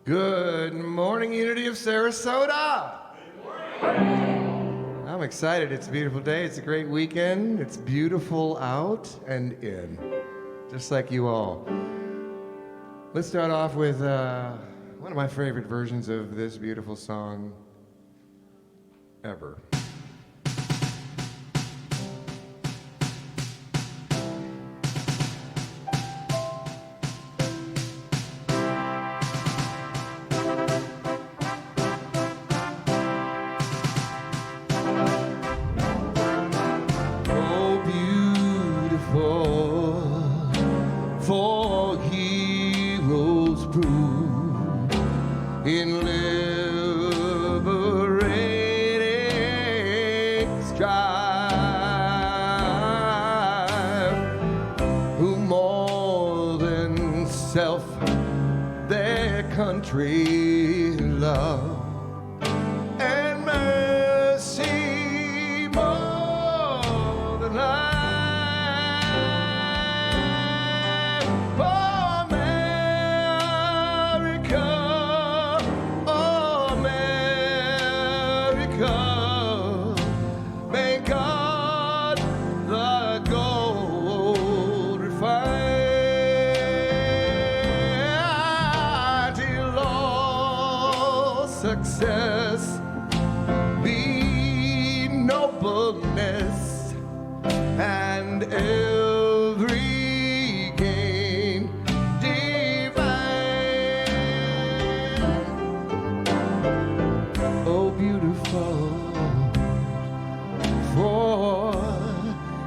Good morning, Unity of Sarasota. Good morning. I'm excited. It's a beautiful day. It's a great weekend. It's beautiful out and in, just like you all. Let's start off with one of my favorite versions of this beautiful song ever. For heroes prove in liberating strife, who more than self their country love, and mercy more than life. May God the gold refine till all success be nobleness and every gain divine. Oh, beautiful for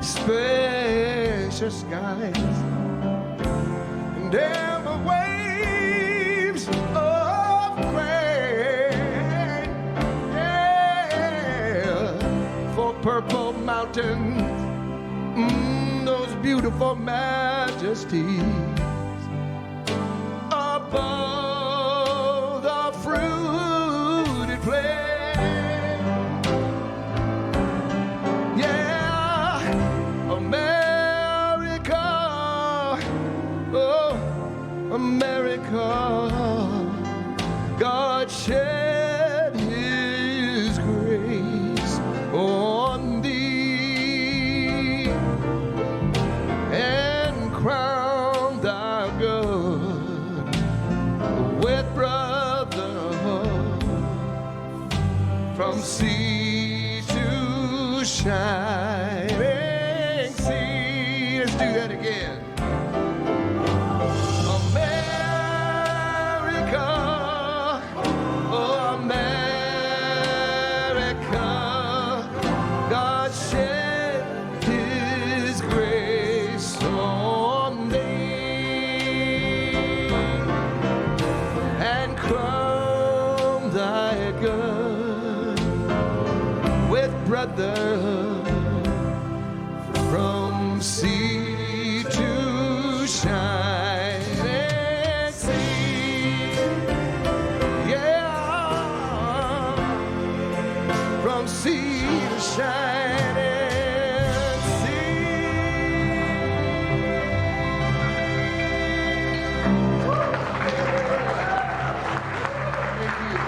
spacious skies and ever waves of grain, yeah, for purple mountains, those beautiful majesties above the fruited plain. America, God shed His grace on thee and crowned thy good with brotherhood from sea to shining sea. Let's do that again. Brother, from sea to shining sea, yeah, from sea to shining sea. Thank you.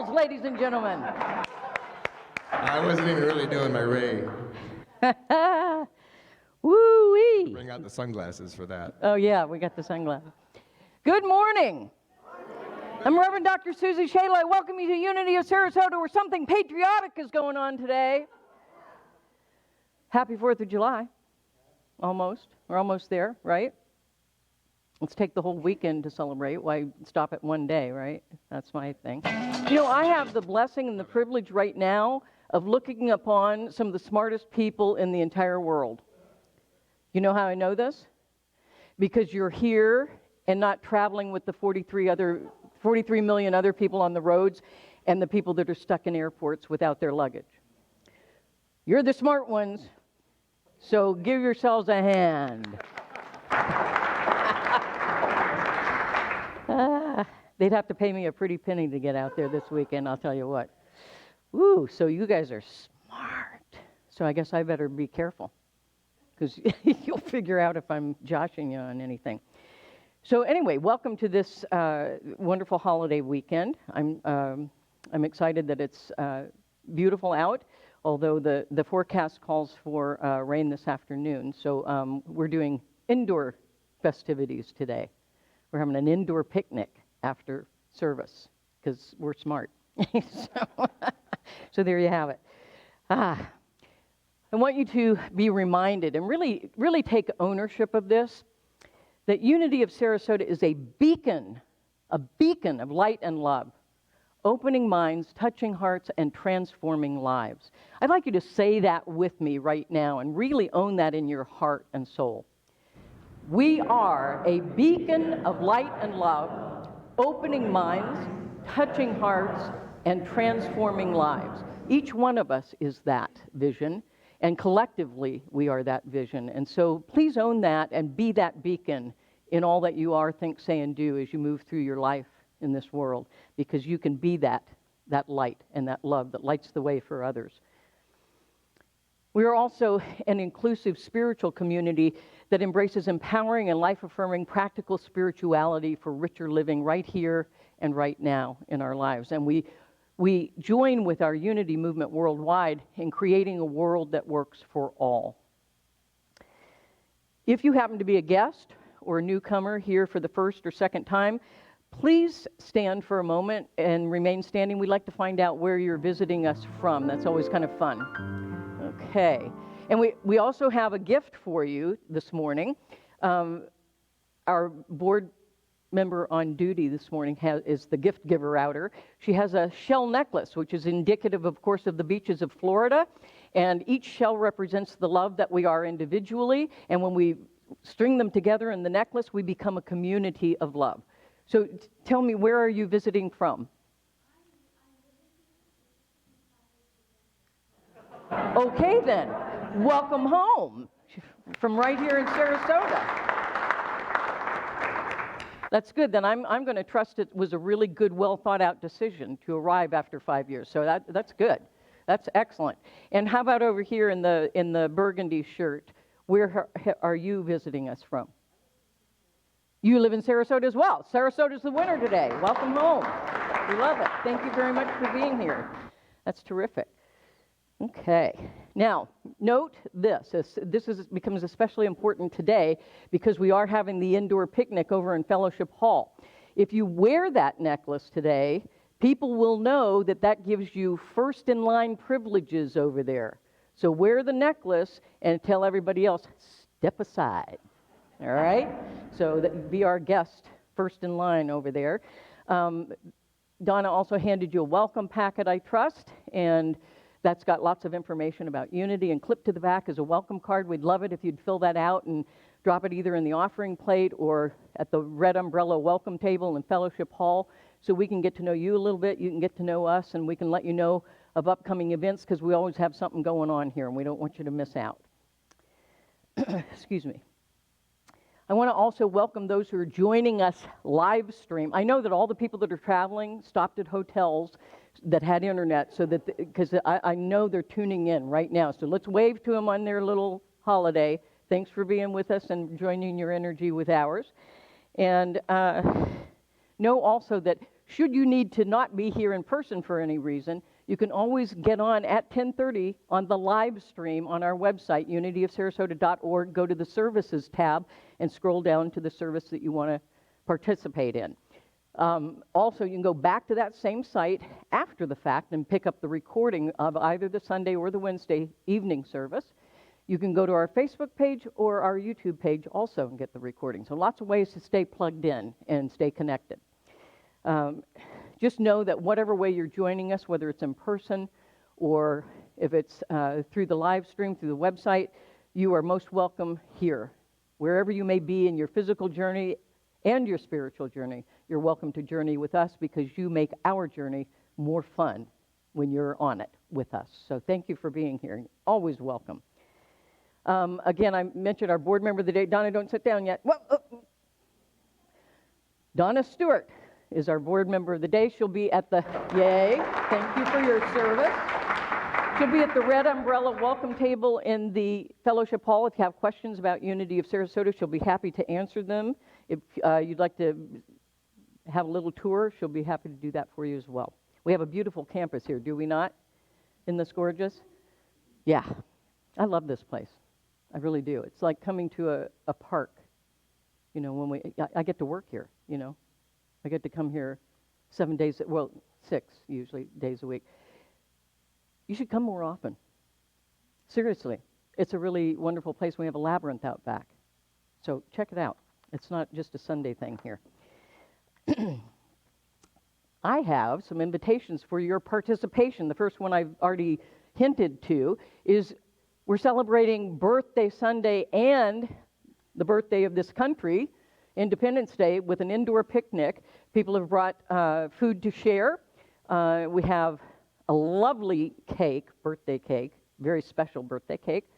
Ladies and gentlemen. I wasn't even really doing my Ray. Woo-wee. Bring out the sunglasses for that. Oh, yeah, we got the sunglasses. Good morning. I'm Reverend Dr. Susie Shayla. I welcome you to Unity of Sarasota, where something patriotic is going on today. Happy 4th of July. Almost. We're almost there, right? Let's take the whole weekend to celebrate. Why stop at one day, right? That's my thing. You know, I have the blessing and the privilege right now of looking upon some of the smartest people in the entire world. You know how I know this? Because you're here and not traveling with the 43 million other people on the roads and the people that are stuck in airports without their luggage. You're the smart ones, so give yourselves a hand. They'd have to pay me a pretty penny to get out there this weekend, I'll tell you what. Ooh, so you guys are smart. So I guess I better be careful. because you'll figure out if I'm joshing you on anything. So anyway, welcome to this wonderful holiday weekend. I'm excited that it's beautiful out, although the forecast calls for rain this afternoon. So we're doing indoor festivities today. We're having an indoor picnic after service because we're smart. So there you have it. I want you to be reminded and really, really take ownership of this, that Unity of Sarasota is a beacon of light and love, opening minds, touching hearts, and transforming lives. I'd like you to say that with me right now and really own that in your heart and soul. We are a beacon of light and love, opening minds, touching hearts, and transforming lives. Each one of us is that vision, and collectively we are that vision. And so please own that and be that beacon in all that you are, think, say, and do as you move through your life in this world, because you can be that light and that love that lights the way for others. We are also an inclusive spiritual community that embraces empowering and life-affirming practical spirituality for richer living right here and right now in our lives. And we join with our unity movement worldwide in creating a world that works for all. If you happen to be a guest or a newcomer here for the first or second time, please stand for a moment and remain standing. We'd like to find out where you're visiting us from. That's always kind of fun. Okay. And we also have a gift for you this morning. Our board member on duty this morning is the gift giver outer. She has a shell necklace, which is indicative, of course, of the beaches of Florida. And each shell represents the love that we are individually. And when we string them together in the necklace, we become a community of love. So tell me, where are you visiting from? Okay then, welcome home from right here in Sarasota. That's good. Then I'm going to trust it was a really good, well thought out decision to arrive after 5 years. So that's good. That's excellent. And how about over here in the burgundy shirt? Where are you visiting us from? You live in Sarasota as well. Sarasota's the winner today. Welcome home. We love it. Thank you very much for being here. That's terrific. Okay. Now, note this. This becomes especially important today because we are having the indoor picnic over in Fellowship Hall. If you wear that necklace today, people will know that gives you first-in-line privileges over there. So wear the necklace and tell everybody else, step aside. All right? So be our guest first in line over there. Donna also handed you a welcome packet, I trust, and that's got lots of information about Unity, and clipped to the back is a welcome card. We'd love it if you'd fill that out and drop it either in the offering plate or at the red umbrella welcome table in Fellowship Hall so we can get to know you a little bit, you can get to know us, and we can let you know of upcoming events because we always have something going on here and we don't want you to miss out. Excuse me. I want to also welcome those who are joining us live stream. I know that all the people that are traveling stopped at hotels that had internet, so that because I know they're tuning in right now. So let's wave to them on their little holiday. Thanks for being with us and joining your energy with ours. And know also that should you need to not be here in person for any reason, you can always get on at 10:30 on the live stream on our website, unityofsarasota.org. Go to the Services tab and scroll down to the service that you want to participate in. Also, you can go back to that same site after the fact and pick up the recording of either the Sunday or the Wednesday evening service. You can go to our Facebook page or our YouTube page also and get the recording. So lots of ways to stay plugged in and stay connected. Just know that whatever way you're joining us, whether it's in person or if it's through the live stream, through the website, you are most welcome here. Wherever you may be in your physical journey and your spiritual journey, you're welcome to journey with us because you make our journey more fun when you're on it with us. So thank you for being here. Always welcome. Again, I mentioned our board member of the day. Donna, don't sit down yet. Donna Stewart is our board member of the day. She'll be at the, yay, thank you for your service. She'll be at the Red Umbrella welcome table in the fellowship hall. If you have questions about Unity of Sarasota, she'll be happy to answer them. If you'd like to have a little tour, she'll be happy to do that for you as well. We have a beautiful campus here, do we not? Isn't this gorgeous? Yeah, I love this place. I really do. It's like coming to a park. You know, when I get to work here, you know. I get to come here 7 days, well, 6 usually days a week. You should come more often. Seriously, it's a really wonderful place. We have a labyrinth out back. So check it out. It's not just a Sunday thing here. I have some invitations for your participation. The first one I've already hinted to is we're celebrating Birthday Sunday and the birthday of this country, Independence Day, with an indoor picnic. People have brought food to share. We have a lovely cake, birthday cake, very special birthday cake,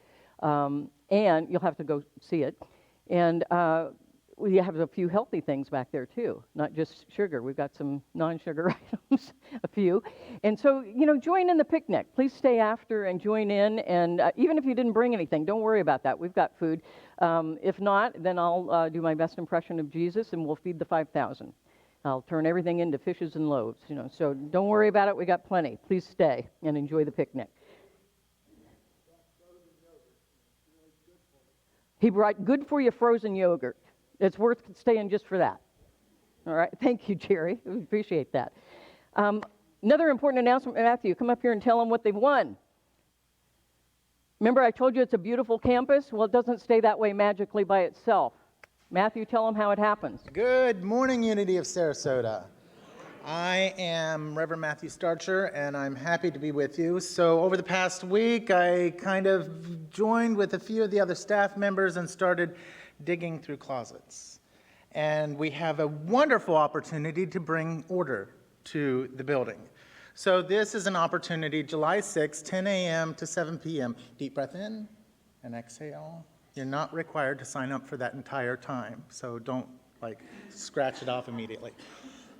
and you'll have to go see it. And we have a few healthy things back there too, not just sugar. We've got some non-sugar items, a few. And so, you know, join in the picnic. Please stay after and join in. And even if you didn't bring anything, don't worry about that. We've got food. If not, then I'll do my best impression of Jesus and we'll feed the 5,000. I'll turn everything into fishes and loaves, you know. So don't worry about it. We got plenty. Please stay and enjoy the picnic. He brought good for you frozen yogurt. It's worth staying just for that. All right. Thank you, Jerry. We appreciate that. Another important announcement, Matthew, come up here and tell them what they've won. Remember I told you it's a beautiful campus? Well, it doesn't stay that way magically by itself. Matthew, tell them how it happens. Good morning, Unity of Sarasota. I am Reverend Matthew Starcher, and I'm happy to be with you. So over the past week, I kind of joined with a few of the other staff members and started digging through closets. And we have a wonderful opportunity to bring order to the building. So this is an opportunity, July 6th, 10 a.m. to 7 p.m. Deep breath in and exhale. You're not required to sign up for that entire time, so don't scratch it off immediately.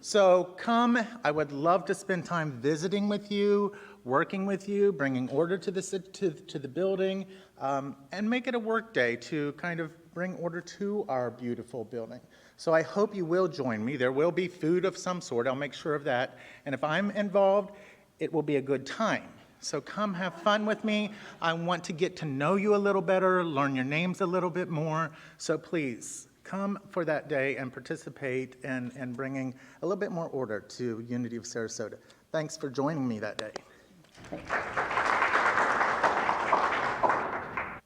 So come, I would love to spend time visiting with you, working with you, bringing order to the building, and make it a work day to kind of bring order to our beautiful building. So I hope you will join me. There will be food of some sort, I'll make sure of that. And if I'm involved, it will be a good time. So come have fun with me. I want to get to know you a little better, learn your names a little bit more. So please come for that day and participate in bringing a little bit more order to Unity of Sarasota. Thanks for joining me that day.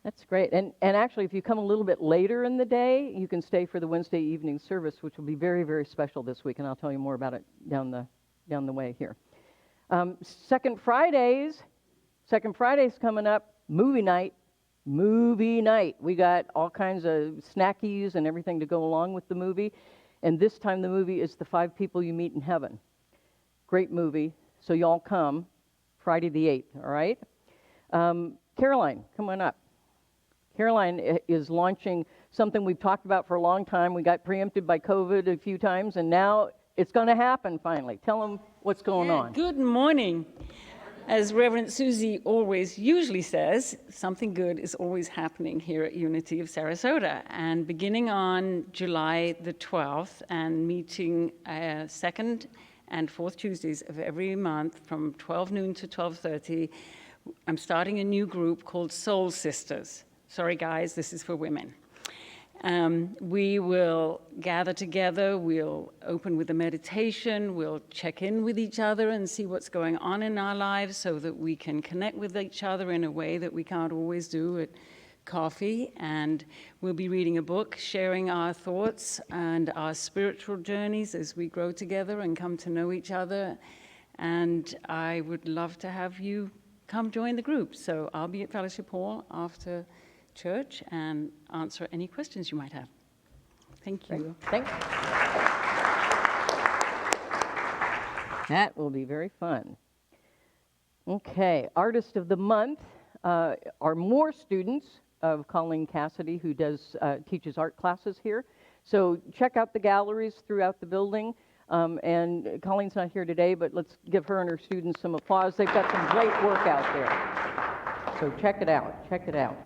That's great. And actually, if you come a little bit later in the day, you can stay for the Wednesday evening service, which will be very, very special this week, and I'll tell you more about it down the way here. Second Friday's coming up, movie night. We got all kinds of snackies and everything to go along with the movie. And this time the movie is The 5 People You Meet in Heaven. Great movie. So y'all come Friday the 8th, all right? Caroline, come on up. Caroline is launching something we've talked about for a long time. We got preempted by COVID a few times, and now it's going to happen finally. Tell them what's going on. Good morning. As Reverend Susie usually says, something good is always happening here at Unity of Sarasota. And beginning on July the 12th and meeting second and fourth Tuesdays of every month from 12 noon to 12:30, I'm starting a new group called Soul Sisters. Sorry, guys, this is for women. We will gather together, we'll open with a meditation, we'll check in with each other and see what's going on in our lives so that we can connect with each other in a way that we can't always do at coffee. And we'll be reading a book, sharing our thoughts and our spiritual journeys as we grow together and come to know each other. And I would love to have you come join the group. So I'll be at Fellowship Hall after church and answer any questions you might have. Thank you. Thanks. That will be very fun. Okay, Artist of the Month are more students of Colleen Cassidy, who teaches art classes here. So check out the galleries throughout the building. And Colleen's not here today, but let's give her and her students some applause. They've got some great work out there. So check it out. Check it out.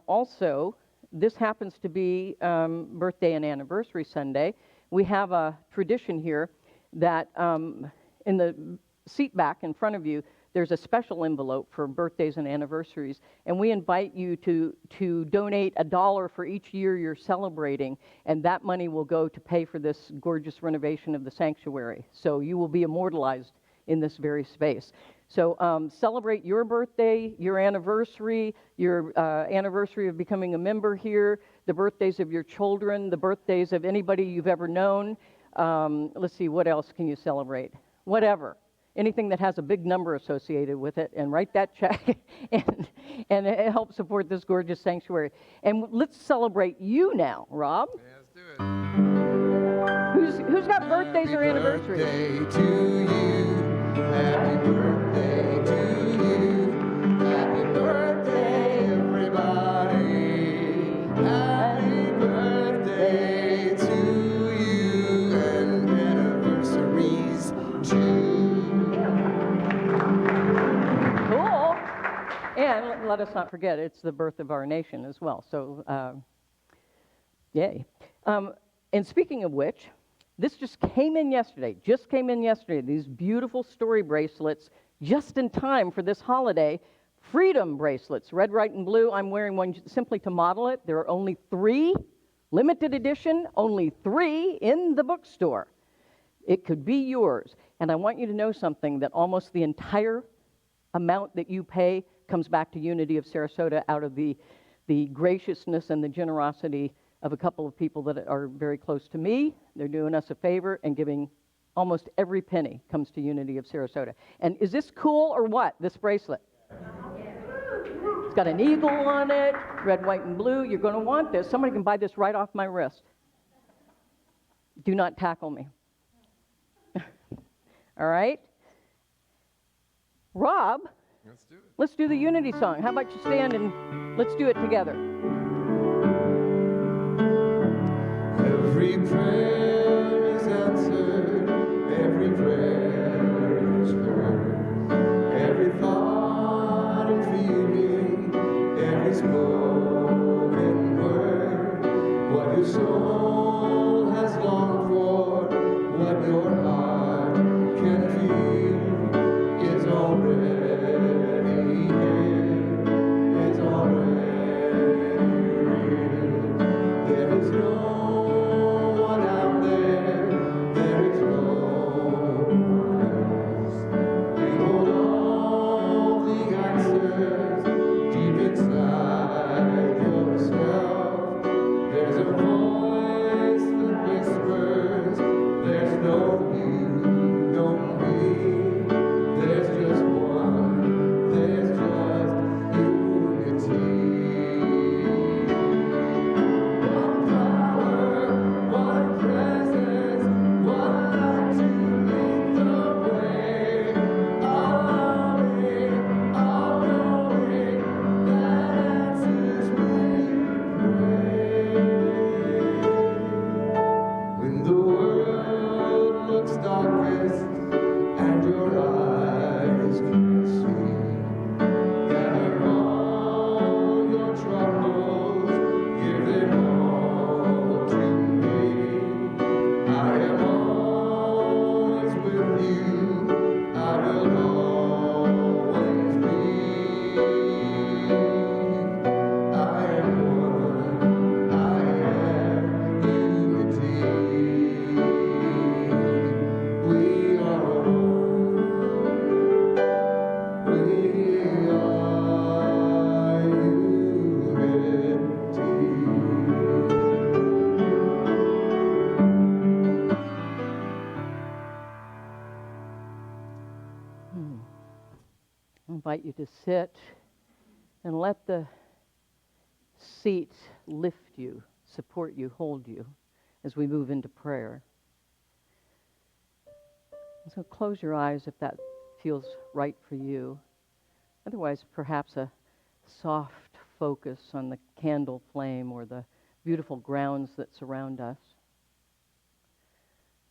Also, this happens to be birthday and anniversary Sunday. We have a tradition here that in the seat back in front of you, there's a special envelope for birthdays and anniversaries, and we invite you to donate $1 for each year you're celebrating, and that money will go to pay for this gorgeous renovation of the sanctuary. So you will be immortalized in this very space. So celebrate your birthday, your anniversary of becoming a member here, the birthdays of your children, the birthdays of anybody you've ever known. Let's see, what else can you celebrate? Whatever. Anything that has a big number associated with it, and write that check and help support this gorgeous sanctuary. And let's celebrate you now, Rob. Yeah, let's do it. Who's got birthdays or anniversaries? Happy birthday to you. Happy birthday to you. Happy birthday, everybody. Happy birthday to you, and anniversaries too. Cool. And let us not forget, it's the birth of our nation as well. So, yay. And speaking of which, this just came in yesterday, these beautiful story bracelets, just in time for this holiday, freedom bracelets, red, white, and blue. I'm wearing one simply to model it. There are only 3, limited edition, only 3 in the bookstore. It could be yours. And I want you to know something, that almost the entire amount that you pay comes back to Unity of Sarasota out of the graciousness and the generosity of a couple of people that are very close to me. They're doing us a favor and giving almost every penny comes to Unity of Sarasota. And is this cool or what, this bracelet? It's got an eagle on it, red, white, and blue. You're going to want this. Somebody can buy this right off my wrist. Do not tackle me. All right? Rob, Let's do it. let's do the Unity song. How about you stand and let's do it together. Every prayer is answered, every prayer is heard, every thought and feeling, every spoken word, what your soul has longed for, what your heart can feel, is already here, is already real. There is no I invite you to sit and let the seat lift you, support you, hold you as we move into prayer. So close your eyes if that feels right for you. Otherwise, perhaps a soft focus on the candle flame or the beautiful grounds that surround us.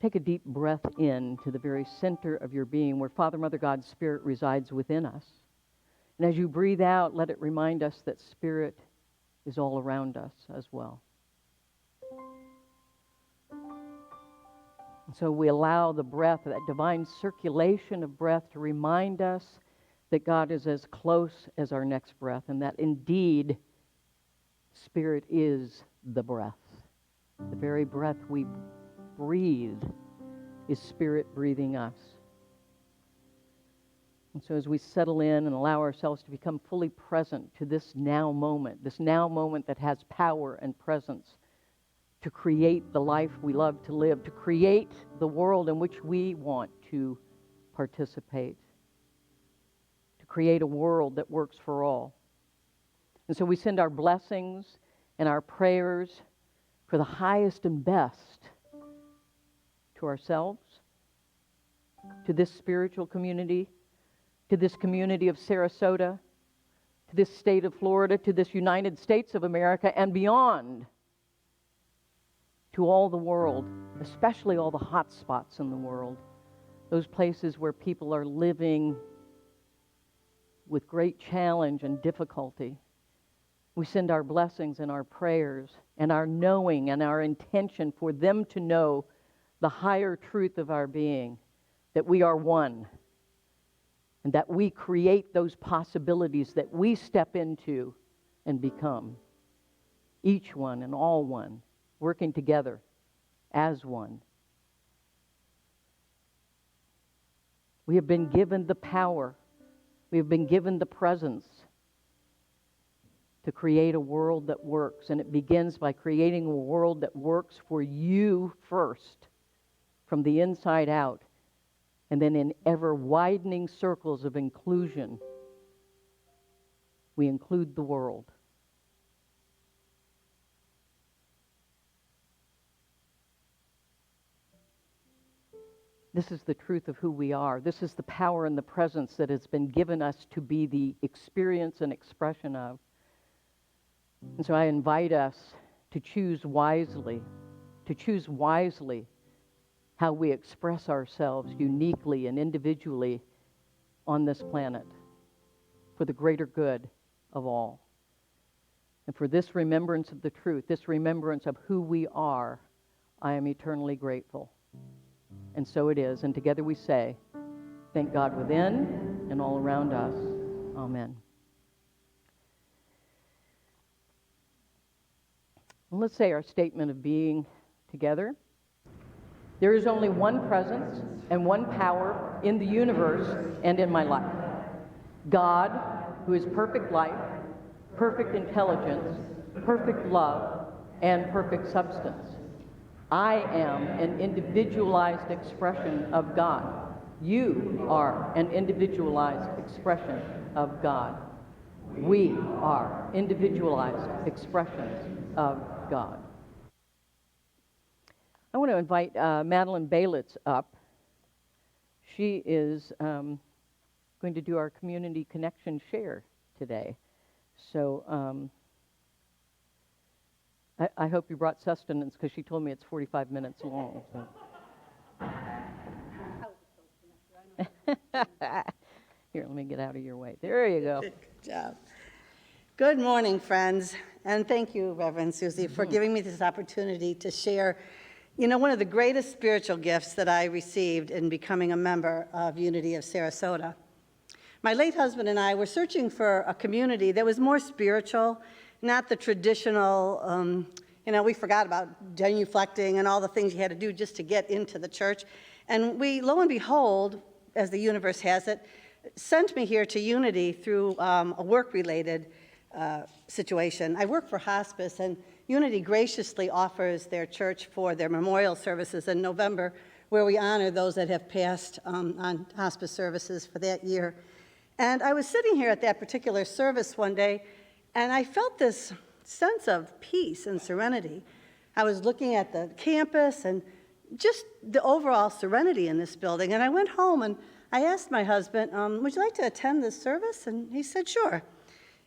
Take a deep breath in to the very center of your being, where Father, Mother, God, Spirit resides within us. And as you breathe out, let it remind us that Spirit is all around us as well. And so we allow the breath, that divine circulation of breath, to remind us that God is as close as our next breath, and that indeed Spirit is the breath. The very breath we breathe is Spirit breathing us. And so as we settle in and allow ourselves to become fully present to this now moment that has power and presence to create the life we love to live, to create the world in which we want to participate, to create a world that works for all. And so we send our blessings and our prayers for the highest and best to ourselves, to this spiritual community, to this community of Sarasota, to this state of Florida, to this United States of America, and beyond, to all the world, especially all the hot spots in the world, those places where people are living with great challenge and difficulty. We send our blessings and our prayers and our knowing and our intention for them to know the higher truth of our being, that we are one, and that we create those possibilities that we step into and become, each one and all one, working together as one. We have been given the power, we have been given the presence to create a world that works, and it begins by creating a world that works for you first, from the inside out, and then in ever-widening circles of inclusion, we include the world. This is the truth of who we are. This is the power and the presence that has been given us to be the experience and expression of. And so I invite us to choose wisely how we express ourselves uniquely and individually on this planet for the greater good of all. And for this remembrance of the truth, this remembrance of who we are, I am eternally grateful. And so it is. And together we say, thank God within and all around us. Amen. Well, let's say our statement of being together. There is only one presence and one power in the universe and in my life. God, who is perfect life, perfect intelligence, perfect love, and perfect substance. I am an individualized expression of God. You are an individualized expression of God. We are individualized expressions of God. I want to invite Madeline Balitz up. She is going to do our community connection share today. So I hope you brought sustenance, because she told me it's 45 minutes long. So. Here, let me get out of your way. There you go. Good job. Good morning, friends, and thank you, Reverend Susie, for giving me this opportunity to share, one of the greatest spiritual gifts that I received in becoming a member of Unity of Sarasota. My late husband and I were searching for a community that was more spiritual, not the traditional, we forgot about genuflecting and all the things you had to do just to get into the church. And we, lo and behold, as the universe has it, sent me here to Unity through a work-related situation. I work for hospice, and Unity graciously offers their church for their memorial services in November, where we honor those that have passed on hospice services for that year. And I was sitting here at that particular service one day, and I felt this sense of peace and serenity. I was looking at the campus and just the overall serenity in this building. And I went home and I asked my husband, would you like to attend this service? And he said, sure.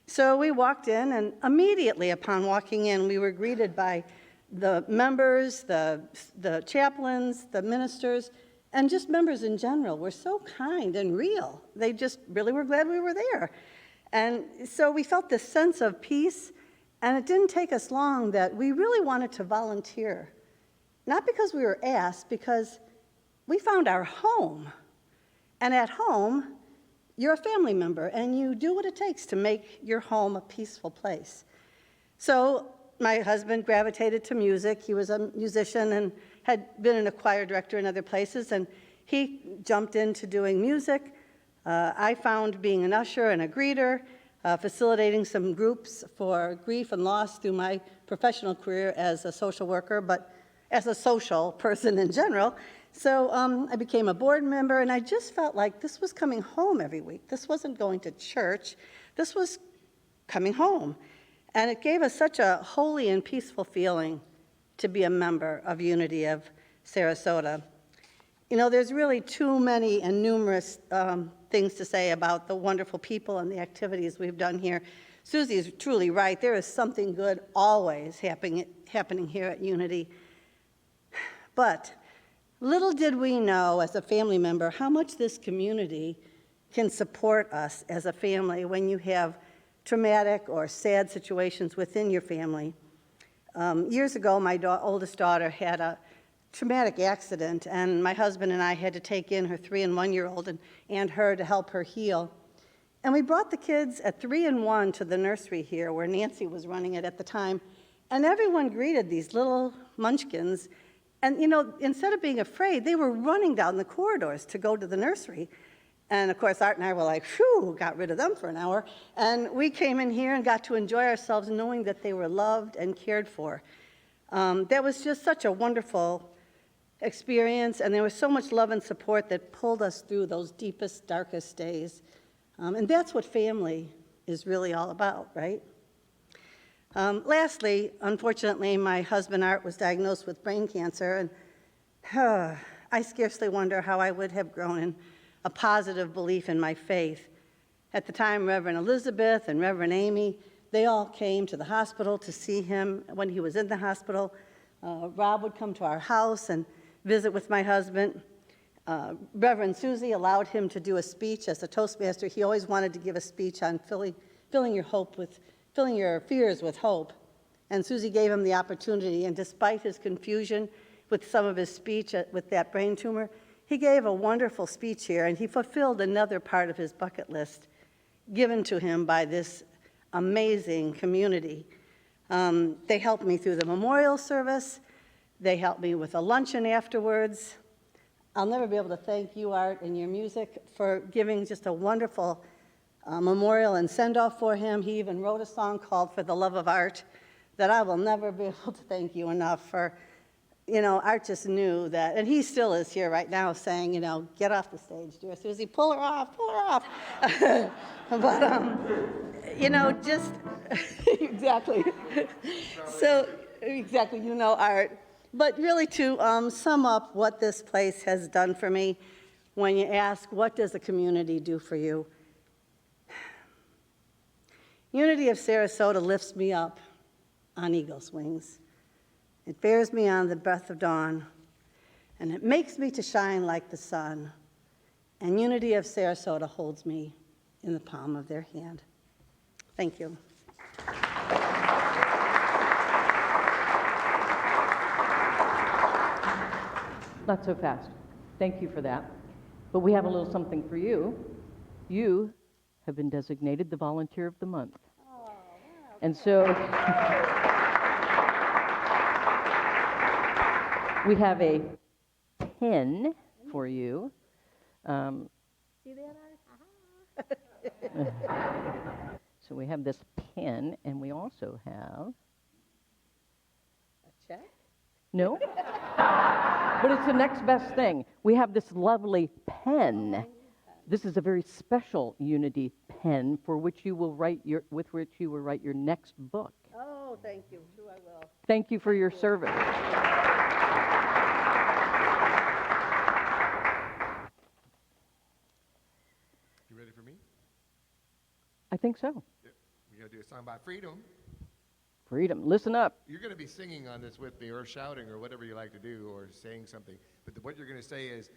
So we walked in, and immediately upon walking in, we were greeted by the members, the chaplains, the ministers, and just members in general were so kind and real. They just really were glad we were there. And so we felt this sense of peace, and it didn't take us long that we really wanted to volunteer. Not because we were asked, because we found our home. And at home, you're a family member, and you do what it takes to make your home a peaceful place. So my husband gravitated to music. He was a musician and had been an choir director in other places, and he jumped into doing music. I found being an usher and a greeter, facilitating some groups for grief and loss through my professional career as a social worker, but as a social person in general. So I became a board member, and I just felt like this was coming home every week. This wasn't going to church. This was coming home. And it gave us such a holy and peaceful feeling to be a member of Unity of Sarasota. You know, there's really too many and numerous things to say about the wonderful people and the activities we've done here. Susie is truly right. There is something good always happening here at Unity. But little did we know as a family member how much this community can support us as a family when you have traumatic or sad situations within your family. Years ago, my oldest daughter had a traumatic accident, and my husband and I had to take in her 3- and 1-year-old and her to help her heal. And we brought the kids at 3 and 1 to the nursery here, where Nancy was running it at the time, and everyone greeted these little munchkins. And, you know, instead of being afraid, they were running down the corridors to go to the nursery. And, of course, Art and I were like, phew, got rid of them for an hour. And we came in here and got to enjoy ourselves knowing that they were loved and cared for. That was just such a wonderful experience, and there was so much love and support that pulled us through those deepest, darkest days. And that's what family is really all about, right? Lastly, unfortunately, my husband Art was diagnosed with brain cancer, and I scarcely wonder how I would have grown in a positive belief in my faith. At the time, Reverend Elizabeth and Reverend Amy, they all came to the hospital to see him when he was in the hospital. Rob would come to our house and visit with my husband. Reverend Susie allowed him to do a speech as a Toastmaster. He always wanted to give a speech on filling your fears with hope. And Susie gave him the opportunity, and despite his confusion with some of his speech with that brain tumor, he gave a wonderful speech here, and he fulfilled another part of his bucket list given to him by this amazing community. They helped me through the memorial service. They helped me with a luncheon afterwards. I'll never be able to thank you, Art, and your music for giving just a wonderful memorial and send-off for him. He even wrote a song called For the Love of Art that I will never be able to thank you enough for. You know, Art just knew that, and he still is here right now saying, you know, get off the stage, dear Susie, pull her off, pull her off. But, you know, just, exactly. So, exactly, you know, Art. But really to sum up what this place has done for me, when you ask, what does the community do for you? Unity of Sarasota lifts me up on eagle's wings. It bears me on the breath of dawn, and it makes me to shine like the sun. And Unity of Sarasota holds me in the palm of their hand. Thank you. Not so fast. Thank you for that. But we have a little something for you. You have been designated the Volunteer of the Month. Oh, wow. And so we have a pin for you. See that, Art? So we have this pin, and we also have... A check? No. But it's the next best thing. We have this lovely pen. This is a very special Unity pen for which you will write with which you will write your next book. Oh, thank you. True, I will. Thank you for your service. You ready for me? I think so. Yeah. We're going to do a song about freedom. Freedom. Listen up. You're going to be singing on this with me, or shouting, or whatever you like to do, or saying something. But what you're going to say is,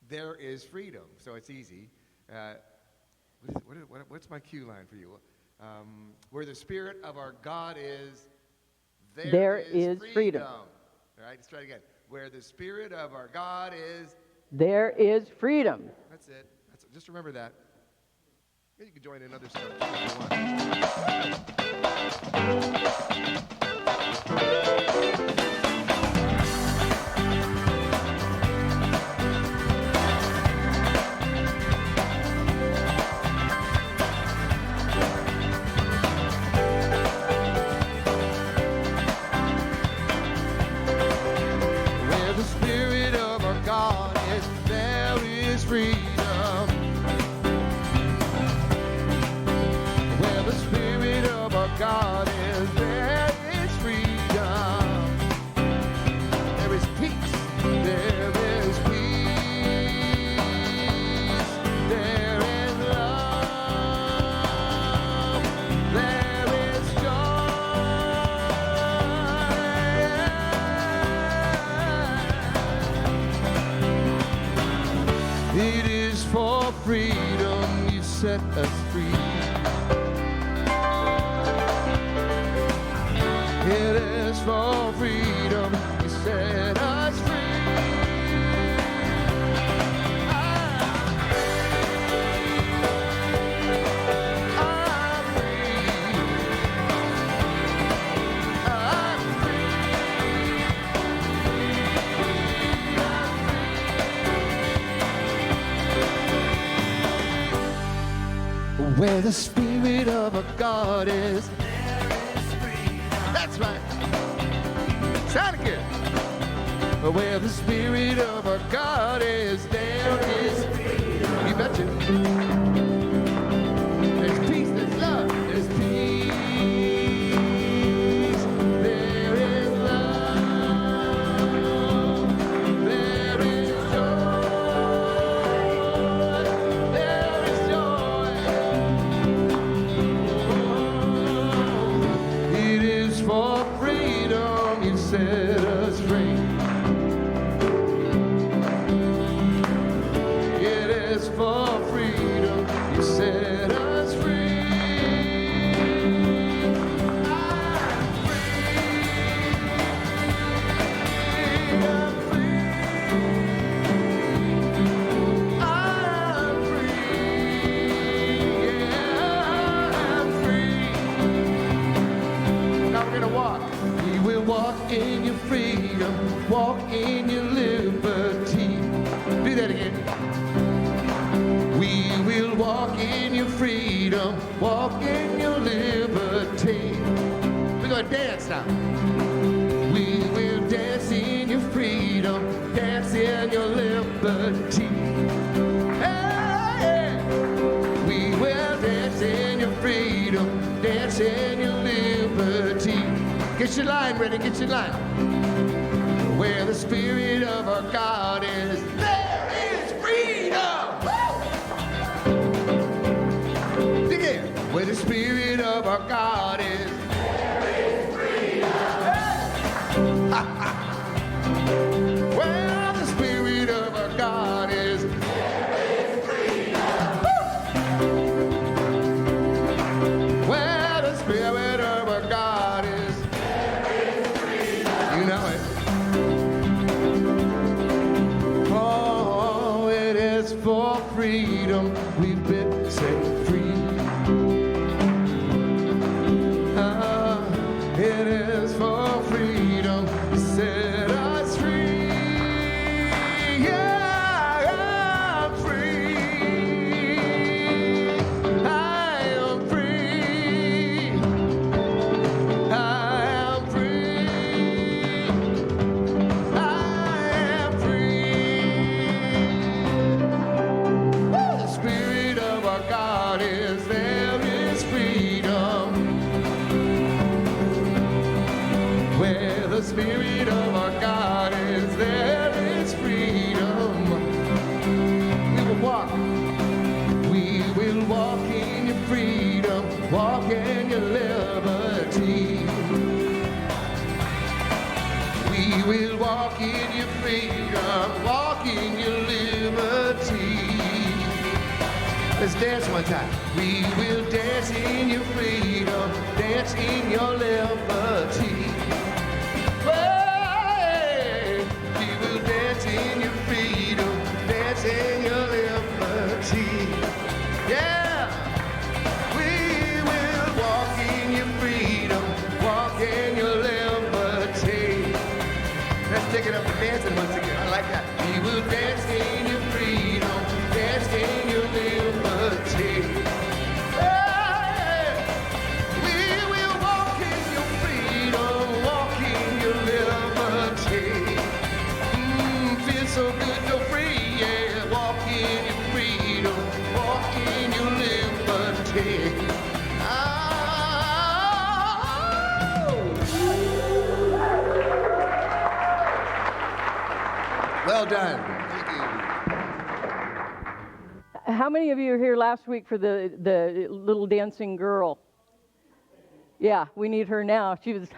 there is freedom. So it's easy. What's my cue line for you? Where the Spirit of our God is, There is freedom. All right, let's try it again. Where the Spirit of our God is, There is freedom. that's it. Just remember that. Maybe you can join in other stuff if you want. Where the Spirit of our God is, there is freedom. Where the Spirit of our God is, there is freedom. There is peace. There is peace. There is love. There is joy. It is for freedom you set us free. It is for freedom you set us free. I'm free. I'm free. Where the Spirit of a God is, that's right. Sound good. Where the Spirit of our God is, there is freedom. You betcha. There's peace, there's love, there's peace. There is love. There is joy. There is joy. It is for freedom you set us free. It is for freedom you set us free. I'm free. I'm free. Yeah, I'm free. Now we're gonna walk. We will walk in your freedom, walk in your liberty. Do that again. We will walk in your freedom, walk in your liberty. We're gonna dance now. We will dance in your freedom, dance in your liberty. Hey, we will dance in your freedom, dance in your liberty. Get your line ready, get your line. Where the Spirit of our God is, there is freedom. Woo! Dig in. Where the Spirit of our God is, there is freedom. Hey! Where the Spirit of our God is, there is freedom. Woo! Where the Spirit of our God is, you know it. Oh, it is for freedom we've been set free. It is for freedom set us free. Yeah, I'm free. I am free. I am free. I am free. The Spirit of our God is, there is freedom. Where the Spirit of our God is, there is freedom. We will walk. We will walk in your freedom, walk in your liberty. We will walk in your freedom, walk in your liberty. Let's dance one time. We will dance in your freedom, dance in your liberty. Hey, we will dance in your freedom, dance in your liberty. Yeah, we will walk in your freedom, walk in your liberty. Let's take it up and dancing once again. I like that. We will dance in your freedom, dance in your liberty. Hey, we will walk in your freedom, walk in your liberty. Feels so good, so free, yeah. Walk in your freedom, walk in your liberty. Well done. Thank you. How many of you were here last week for the little dancing girl? Yeah, we need her now. She was,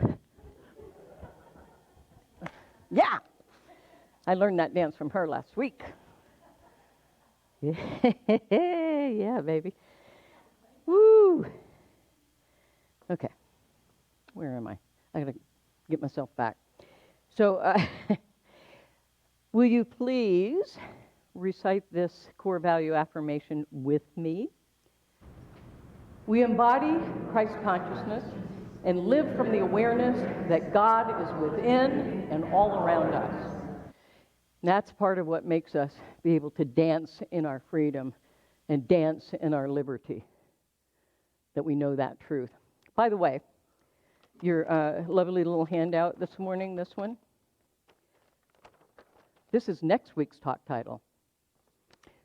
yeah. I learned that dance from her last week. Yeah, baby. Woo. Okay. Where am I? I gotta get myself back. So, will you please recite this core value affirmation with me? We embody Christ consciousness and live from the awareness that God is within and all around us. And that's part of what makes us be able to dance in our freedom and dance in our liberty, that we know that truth. By the way, your lovely little handout this morning, this one, this is next week's talk title.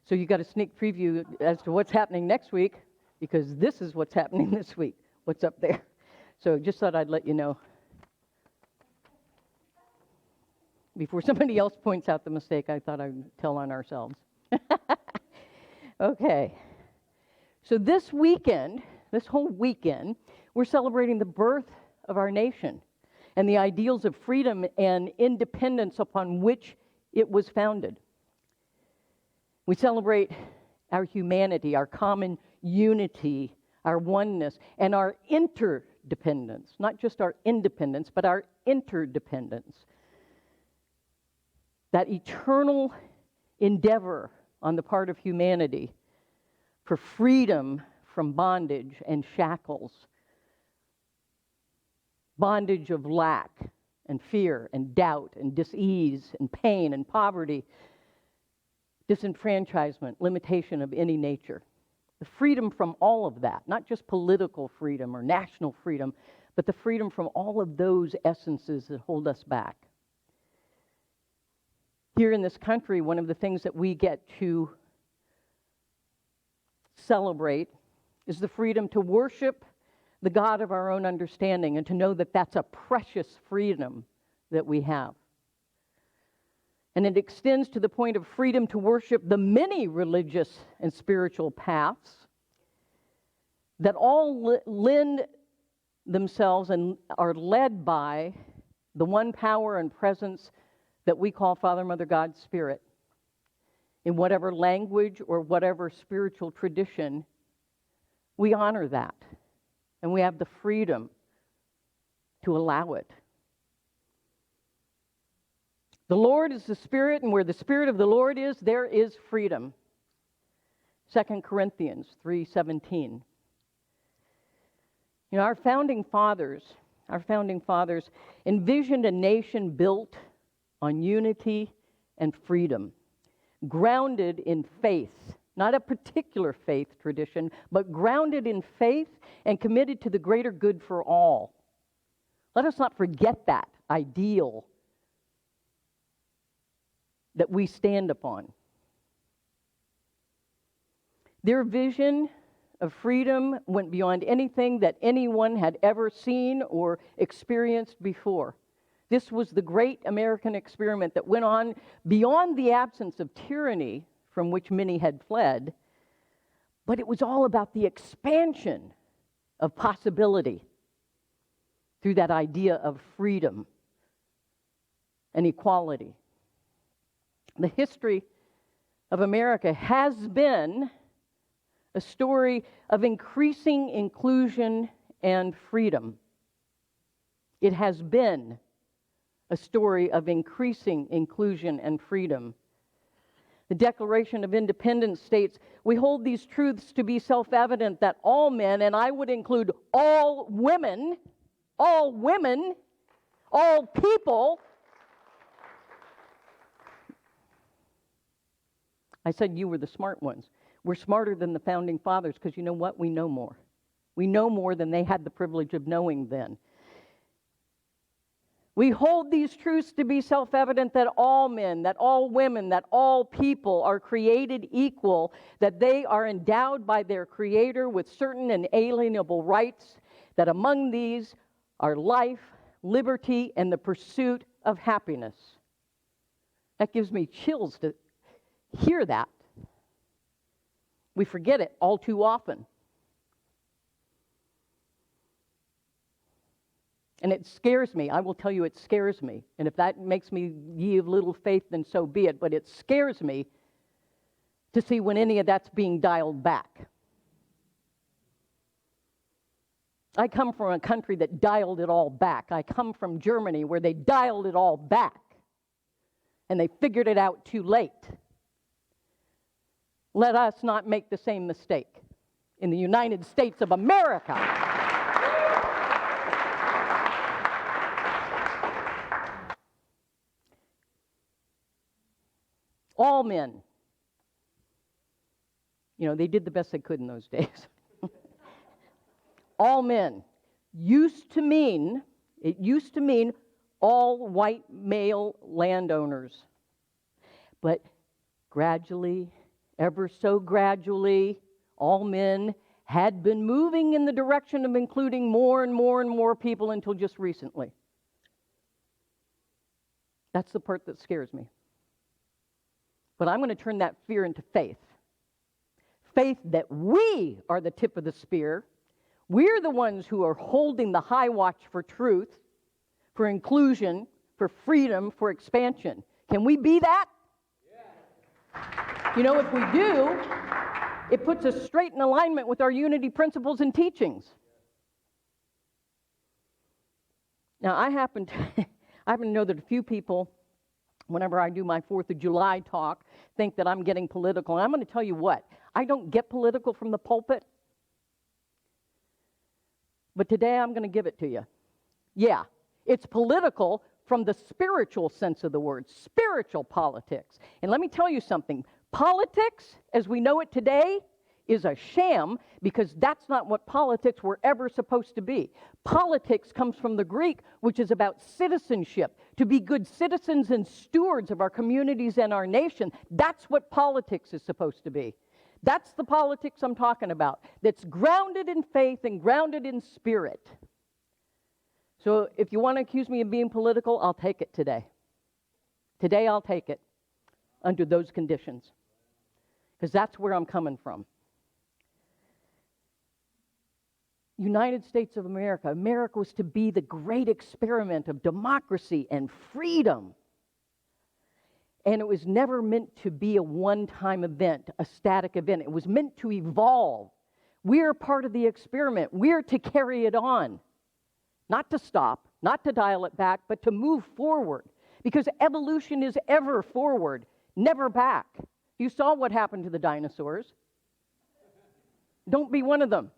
So you got a sneak preview as to what's happening next week, because this is what's happening this week, what's up there. So just thought I'd let you know before somebody else points out the mistake. I thought I'd tell on ourselves. Okay. So this weekend, this whole weekend, we're celebrating the birth of our nation and the ideals of freedom and independence upon which it was founded. We celebrate our humanity, our common unity, our oneness, and our interdependence. Not just our independence, but our interdependence. That eternal endeavor on the part of humanity for freedom from bondage and shackles. Bondage of lack and fear and doubt and dis-ease and pain and poverty, disenfranchisement, limitation of any nature. The freedom from all of that, not just political freedom or national freedom, but the freedom from all of those essences that hold us back. Here in this country, one of the things that we get to celebrate is the freedom to worship the God of our own understanding and to know that that's a precious freedom that we have. And it extends to the point of freedom to worship the many religious and spiritual paths that all lend themselves and are led by the one power and presence that we call Father, Mother, God, Spirit. In whatever language or whatever spiritual tradition, we honor that. And we have the freedom to allow it. The Lord is the Spirit, and where the Spirit of the Lord is, there is freedom. 2 Corinthians 3:17. You know, our founding fathers envisioned a nation built on unity and freedom, grounded in faith, not a particular faith tradition, but grounded in faith and committed to the greater good for all. Let us not forget that ideal that we stand upon. Their vision of freedom went beyond anything that anyone had ever seen or experienced before. This was the great American experiment that went on beyond the absence of tyranny from which many had fled, but it was all about the expansion of possibility through that idea of freedom and equality. The history of America has been a story of increasing inclusion and freedom. It has been a story of increasing inclusion and freedom. The Declaration of Independence states, "We hold these truths to be self-evident that all men," and I would include all women, all people. I said you were the smart ones. We're smarter than the founding fathers because you know what? We know more. We know more than they had the privilege of knowing then. We hold these truths to be self-evident that all men, that all women, that all people are created equal, that they are endowed by their Creator with certain inalienable rights, that among these are life, liberty, and the pursuit of happiness. That gives me chills to hear that. We forget it all too often. And it scares me. I will tell you, it scares me. And if that makes me ye of little faith, then so be it. But it scares me to see when any of that's being dialed back. I come from a country that dialed it all back. I come from Germany where they dialed it all back. And they figured it out too late. Let us not make the same mistake in the United States of America. All men. You know, they did the best they could in those days. All men used to mean all white male landowners. But gradually, ever so gradually, all men had been moving in the direction of including more and more and more people until just recently. That's the part that scares me. But I'm going to turn that fear into faith. Faith that we are the tip of the spear. We're the ones who are holding the high watch for truth, for inclusion, for freedom, for expansion. Can we be that? Yeah. You know, if we do, it puts us straight in alignment with our unity principles and teachings. Now, I happen to know that a few people, whenever I do my 4th of July talk, think that I'm getting political. And I'm going to tell you what, I don't get political from the pulpit. But today I'm going to give it to you. Yeah, it's political from the spiritual sense of the word, spiritual politics. And let me tell you something, politics, as we know it today, is a sham because that's not what politics were ever supposed to be. Politics comes from the Greek, which is about citizenship, to be good citizens and stewards of our communities and our nation. That's what politics is supposed to be. That's the politics I'm talking about, that's grounded in faith and grounded in spirit. So if you want to accuse me of being political, I'll take it today. Today I'll take it under those conditions because that's where I'm coming from. United States of America. America was to be the great experiment of democracy and freedom. And it was never meant to be a one-time event, a static event. It was meant to evolve. We're part of the experiment. We're to carry it on. Not to stop, not to dial it back, but to move forward. Because evolution is ever forward, never back. You saw what happened to the dinosaurs. Don't be one of them.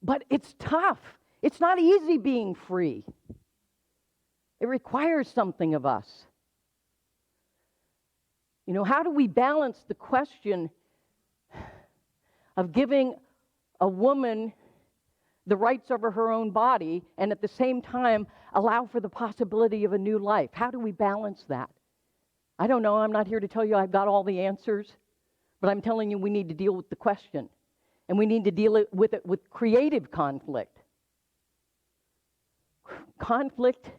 But it's tough. It's not easy being free. It requires something of us. You know, how do we balance the question of giving a woman the rights over her own body and at the same time allow for the possibility of a new life? How do we balance that? I don't know. I'm not here to tell you I've got all the answers, but I'm telling you we need to deal with the question. And we need to deal with it with creative conflict. Conflict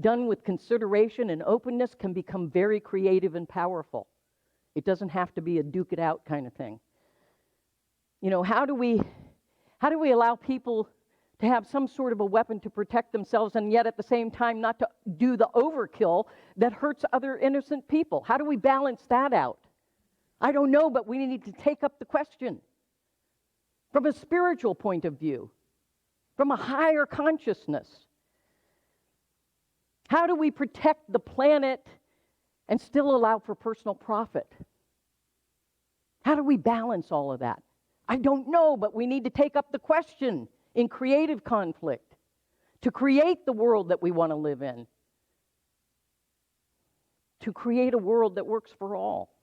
done with consideration and openness can become very creative and powerful. It doesn't have to be a duke it out kind of thing. You know, how do we allow people to have some sort of a weapon to protect themselves and yet at the same time not to do the overkill that hurts other innocent people? How do we balance that out? I don't know, but we need to take up the question from a spiritual point of view, from a higher consciousness. How do we protect the planet and still allow for personal profit? How do we balance all of that? I don't know, but we need to take up the question in creative conflict to create the world that we want to live in, to create a world that works for all.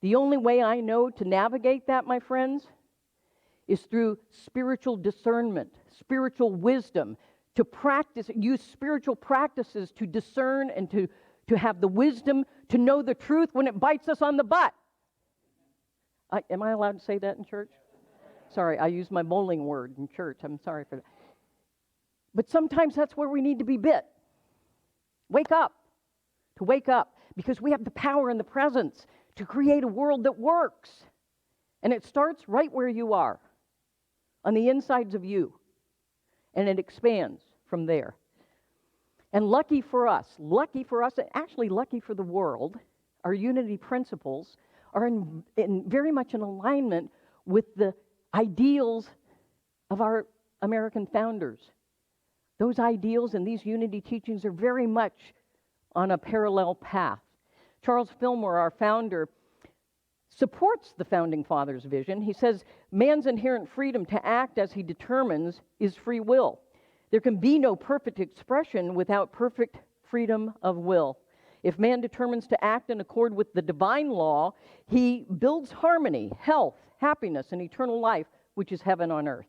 The only way I know to navigate that, my friends, is through spiritual discernment, spiritual wisdom, to practice, use spiritual practices to discern and to have the wisdom to know the truth when it bites us on the butt. Am I allowed to say that in church? Sorry, I used my bowling word in church. I'm sorry for that. But sometimes that's where we need to be bit. Wake up. To wake up. Because we have the power and the presence to create a world that works. And it starts right where you are, on the insides of you. And it expands from there. And lucky for us, and actually lucky for the world, our unity principles are in very much in alignment with the ideals of our American founders. Those ideals and these unity teachings are very much on a parallel path. Charles Fillmore, our founder, supports the Founding Fathers' vision. He says, man's inherent freedom to act as he determines is free will. There can be no perfect expression without perfect freedom of will. If man determines to act in accord with the divine law, he builds harmony, health, happiness, and eternal life, which is heaven on earth.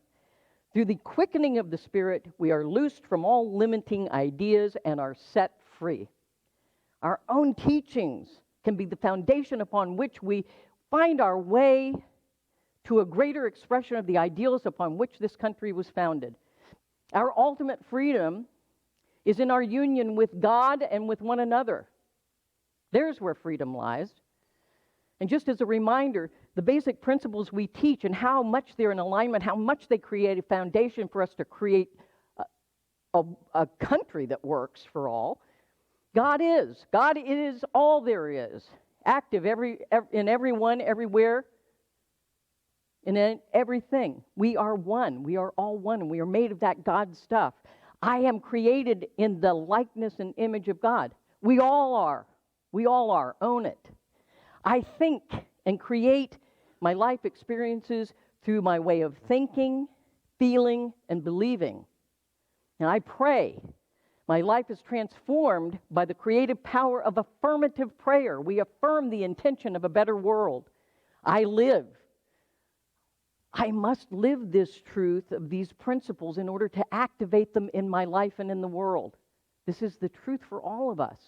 Through the quickening of the Spirit, we are loosed from all limiting ideas and are set free. Our own teachings can be the foundation upon which we find our way to a greater expression of the ideals upon which this country was founded. Our ultimate freedom is in our union with God and with one another. There's where freedom lies. And just as a reminder, the basic principles we teach and how much they're in alignment, how much they create a foundation for us to create a country that works for all. God is all there is, active in everyone, everywhere, and in everything. We are one. We are all one, and we are made of that God stuff. I am created in the likeness and image of God. We all are. We all are. Own it. I think and create my life experiences through my way of thinking, feeling, and believing. And I pray. My life is transformed by the creative power of affirmative prayer. We affirm the intention of a better world. I live. I must live this truth of these principles in order to activate them in my life and in the world. This is the truth for all of us.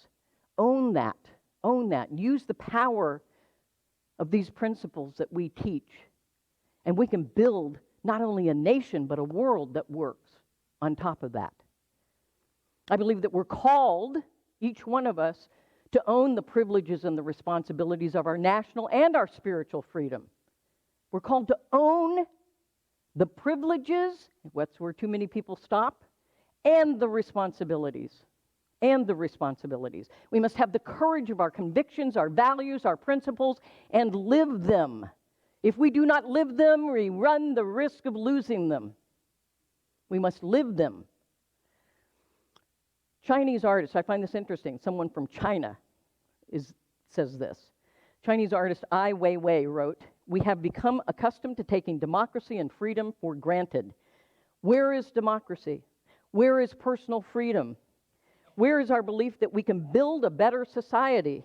Own that. Own that. Use the power of these principles that we teach. And we can build not only a nation, but a world that works on top of that. I believe that we're called, each one of us, to own the privileges and the responsibilities of our national and our spiritual freedom. We're called to own the privileges, that's where too many people stop, and the responsibilities. We must have the courage of our convictions, our values, our principles, and live them. If we do not live them, we run the risk of losing them. We must live them. Chinese artist, I find this interesting. Someone from China says this. Chinese artist Ai Weiwei wrote, "We have become accustomed to taking democracy and freedom for granted. Where is democracy? Where is personal freedom? Where is our belief that we can build a better society?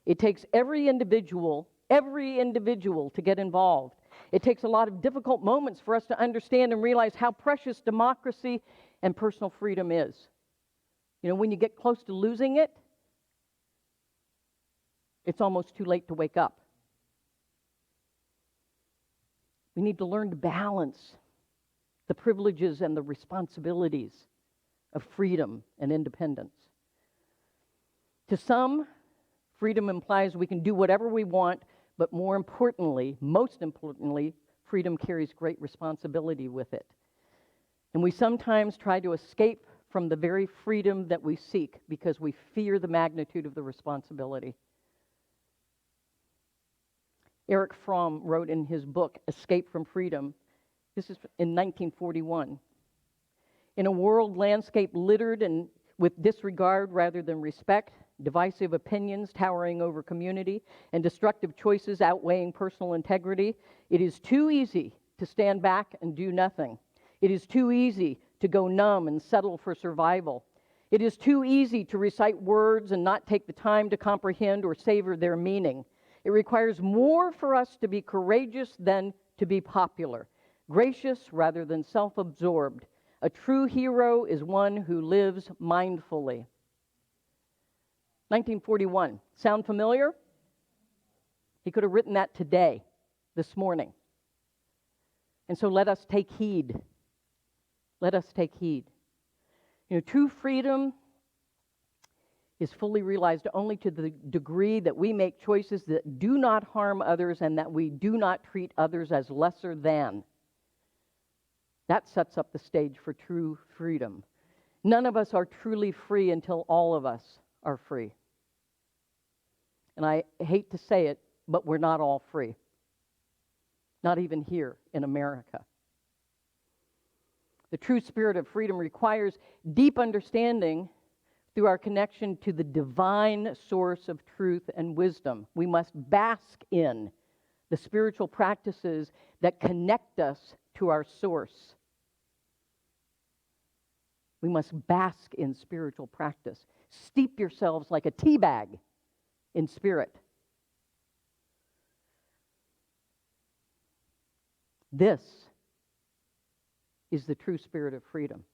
It takes every individual to get involved. It takes a lot of difficult moments for us to understand and realize how precious democracy and personal freedom is. You know, when you get close to losing it, it's almost too late to wake up. We need to learn to balance the privileges and the responsibilities of freedom and independence. To some, freedom implies we can do whatever we want, but most importantly, freedom carries great responsibility with it. And we sometimes try to escape from the very freedom that we seek because we fear the magnitude of the responsibility. Erich Fromm wrote in his book, Escape from Freedom, this is in 1941, in a world landscape littered and with disregard rather than respect, divisive opinions towering over community, and destructive choices outweighing personal integrity, it is too easy to stand back and do nothing. It is too easy to go numb and settle for survival. It is too easy to recite words and not take the time to comprehend or savor their meaning. It requires more for us to be courageous than to be popular, gracious rather than self-absorbed. A true hero is one who lives mindfully. 1941. Sound familiar? He could have written that today, this morning. And so let us take heed. Let us take heed. You know, true freedom is fully realized only to the degree that we make choices that do not harm others and that we do not treat others as lesser than. That sets up the stage for true freedom. None of us are truly free until all of us are free. And I hate to say it, but we're not all free. Not even here in America. The true spirit of freedom requires deep understanding through our connection to the divine source of truth and wisdom. We must bask in the spiritual practices that connect us to our source. We must bask in spiritual practice. Steep yourselves like a tea bag in spirit. This is the true spirit of freedom.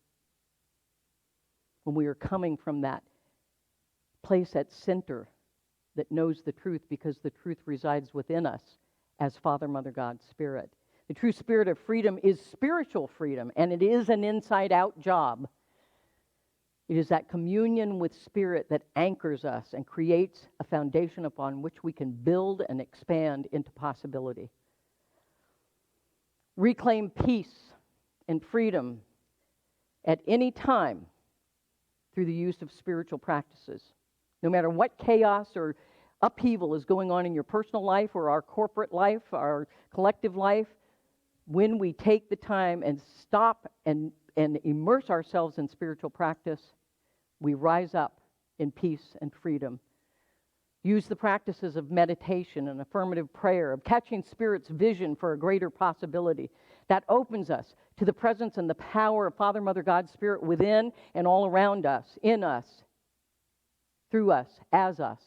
When we are coming from that place at center that knows the truth because the truth resides within us as Father, Mother, God, Spirit. The true spirit of freedom is spiritual freedom, and it is an inside-out job. It is that communion with Spirit that anchors us and creates a foundation upon which we can build and expand into possibility. Reclaim peace and freedom at any time through the use of spiritual practices. No matter what chaos or upheaval is going on in your personal life or our corporate life, our collective life, when we take the time and stop and immerse ourselves in spiritual practice, we rise up in peace and freedom. Use the practices of meditation and affirmative prayer, of catching Spirit's vision for a greater possibility. That opens us to the presence and the power of Father, Mother, God, Spirit within and all around us, in us, through us, as us.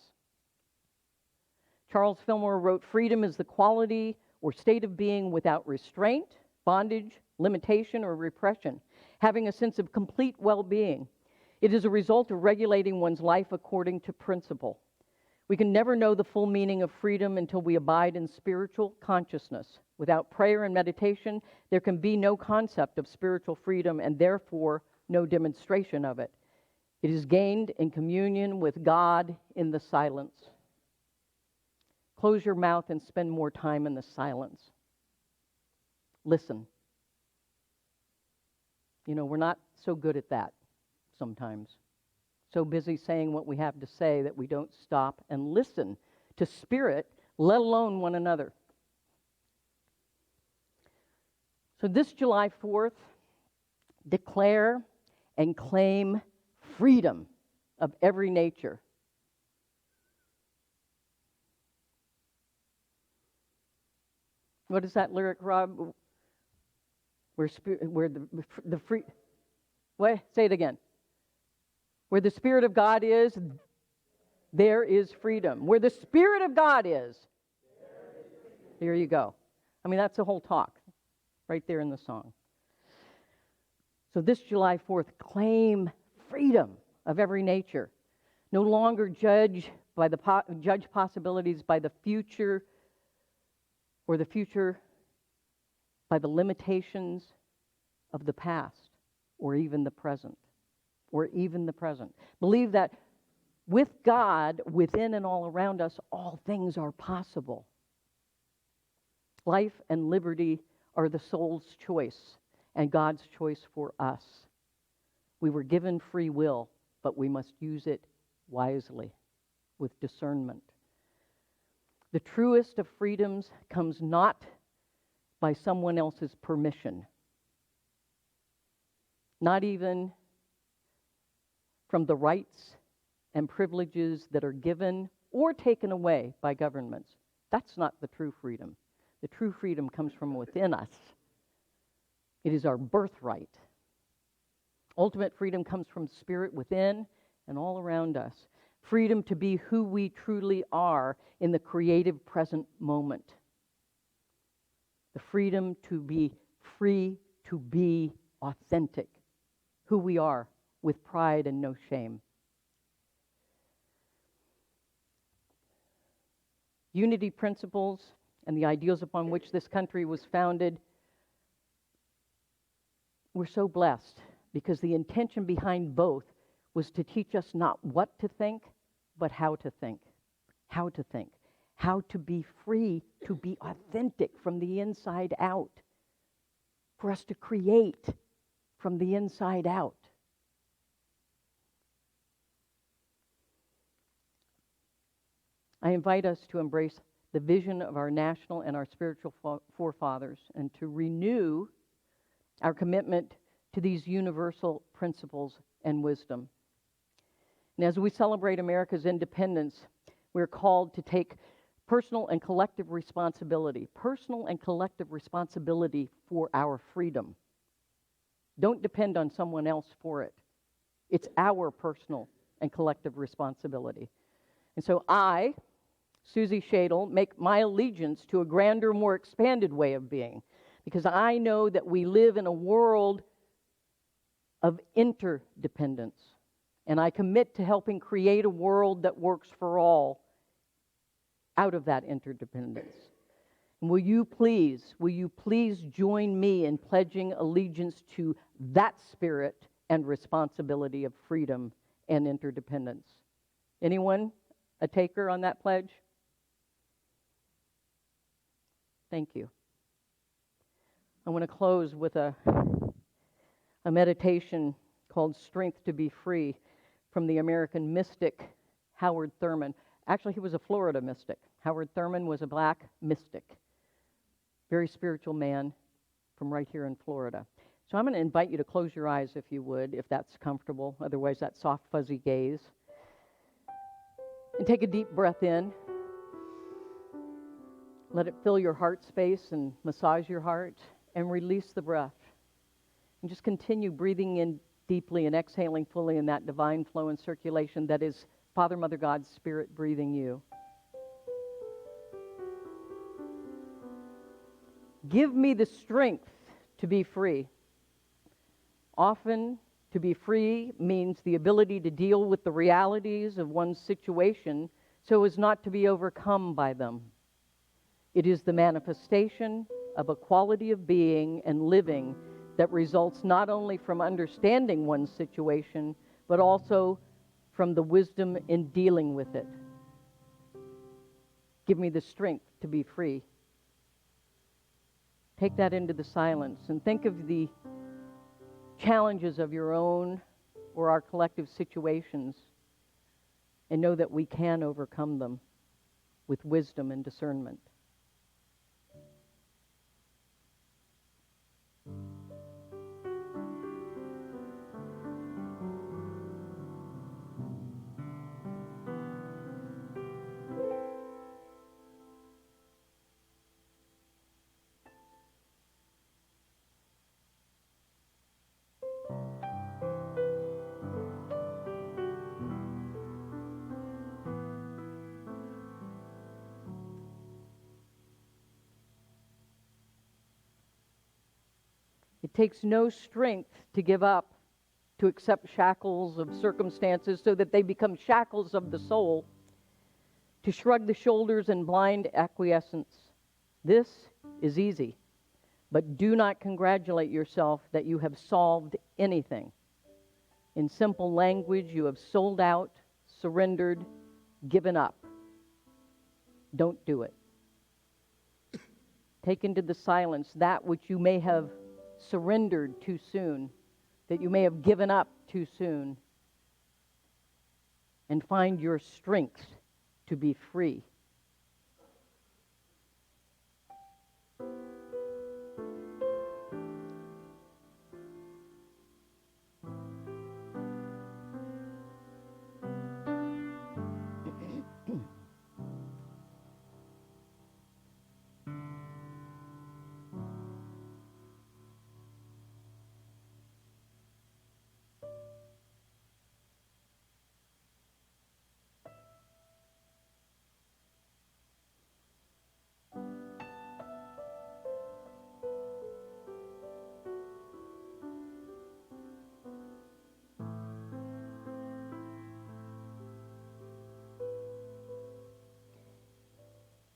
Charles Fillmore wrote, "Freedom is the quality or state of being without restraint, bondage, limitation, or repression, having a sense of complete well-being. It is a result of regulating one's life according to principle. We can never know the full meaning of freedom until we abide in spiritual consciousness. Without prayer and meditation, there can be no concept of spiritual freedom and therefore no demonstration of it. It is gained in communion with God in the silence." Close your mouth and spend more time in the silence. Listen. You know, we're not so good at that sometimes. So busy saying what we have to say that we don't stop and listen to Spirit, let alone one another. So this July 4th, declare and claim freedom of every nature. What is that lyric, Rob? Where the free... What? Say it again. Where the Spirit of God is, there is freedom. Where the Spirit of God is, there you go. I mean, that's the whole talk, right there in the song. So this July 4th, claim freedom of every nature. No longer judge possibilities by the future, or the future by the limitations of the past, or even the present. Believe that with God within and all around us, all things are possible. Life and liberty are the soul's choice and God's choice for us. We were given free will, but we must use it wisely, with discernment. The truest of freedoms comes not by someone else's permission, not even from the rights and privileges that are given or taken away by governments. That's not the true freedom. The true freedom comes from within us. It is our birthright. Ultimate freedom comes from spirit within and all around us. Freedom to be who we truly are in the creative present moment. The freedom to be free, to be authentic, who we are, with pride and no shame. Unity principles and the ideals upon which this country was founded, we're so blessed because the intention behind both was to teach us not what to think, but how to think. How to think. How to be free, to be authentic from the inside out. For us to create from the inside out. I invite us to embrace the vision of our national and our spiritual forefathers and to renew our commitment to these universal principles and wisdom. And as we celebrate America's independence, we're called to take personal and collective responsibility for our freedom. Don't depend on someone else for it. It's our personal and collective responsibility. And so I, Susie Shadle, make my allegiance to a grander, more expanded way of being, because I know that we live in a world of interdependence, and I commit to helping create a world that works for all out of that interdependence. And will you please join me in pledging allegiance to that spirit and responsibility of freedom and interdependence? Anyone a taker on that pledge? Thank you. I want to close with a meditation called Strength to Be Free from the American mystic Howard Thurman. Actually, he was a Florida mystic. Howard Thurman was a black mystic, very spiritual man from right here in Florida. So I'm going to invite you to close your eyes if you would, if that's comfortable. Otherwise, that soft, fuzzy gaze. And take a deep breath in. Let it fill your heart space and massage your heart, and release the breath. And just continue breathing in deeply and exhaling fully in that divine flow and circulation that is Father, Mother, God's Spirit breathing you. Give me the strength to be free. Often, to be free means the ability to deal with the realities of one's situation so as not to be overcome by them. It is the manifestation of a quality of being and living that results not only from understanding one's situation, but also from the wisdom in dealing with it. Give me the strength to be free. Take that into the silence and think of the challenges of your own or our collective situations, and know that we can overcome them with wisdom and discernment. It takes no strength to give up, to accept shackles of circumstances so that they become shackles of the soul, to shrug the shoulders in blind acquiescence. This is easy, but do not congratulate yourself that you have solved anything. In simple language, you have sold out, surrendered, given up. Don't do it. Take into the silence that which you may have surrendered too soon, that you may have given up too soon, and find your strength to be free.